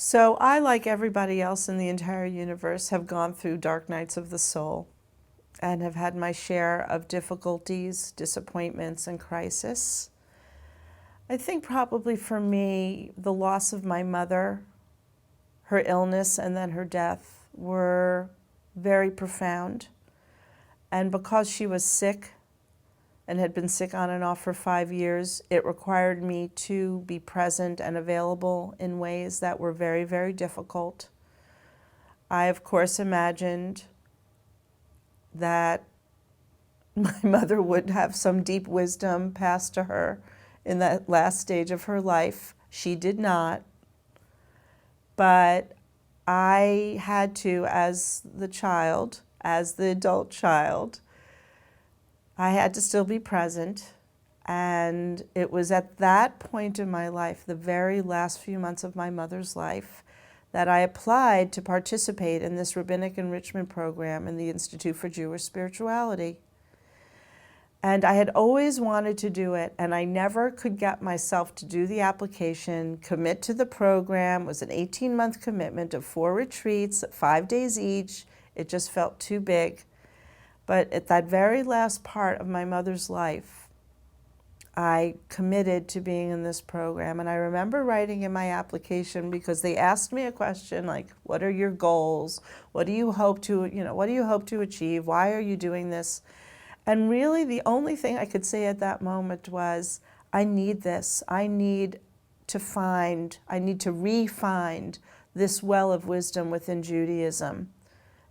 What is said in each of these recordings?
So I, like everybody else in the entire universe, have gone through dark nights of the soul and have had my share of difficulties, disappointments, and crisis. I think probably for me, the loss of my mother, her illness, and then her death were very profound. And because she was sick and had been sick on and off for 5 years, it required me to be present and available in ways that were very, very difficult. I, of course, imagined that my mother would have some deep wisdom passed to her in that last stage of her life. She did not. But I had to, as the child, as the adult child, I had to still be present. And it was at that point in my life, the very last few months of my mother's life, that I applied to participate in this rabbinic enrichment program in the Institute for Jewish Spirituality. And I had always wanted to do it, and I never could get myself to do the application, commit to the program. It was an 18-month commitment of 4 retreats, 5 days each. It just felt too big. But at that very last part of my mother's life, I committed to being in this program. And I remember writing in my application, because they asked me a question like, what are your goals? What do you hope to, what do you hope to achieve? Why are you doing this? And really the only thing I could say at that moment was, I need this. I need to re-find this well of wisdom within Judaism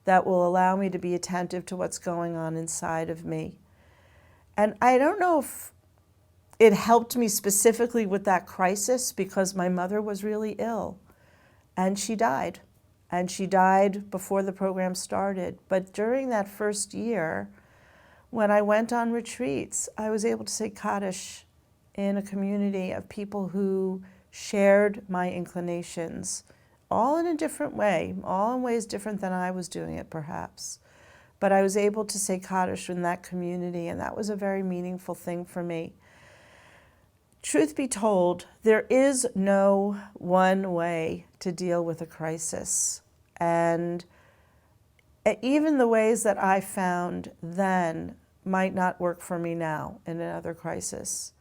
that will allow me to be attentive to what's going on inside of me. And I don't know if it helped me specifically with that crisis, because my mother was really ill and she died. And she died before the program started. But during that first year, when I went on retreats, I was able to say Kaddish in a community of people who shared my inclinations, all in a different way, all in ways different than I was doing it perhaps. But I was able to say Kaddish in that community, and that was a very meaningful thing for me. Truth be told, there is no one way to deal with a crisis. And even the ways that I found then might not work for me now in another crisis.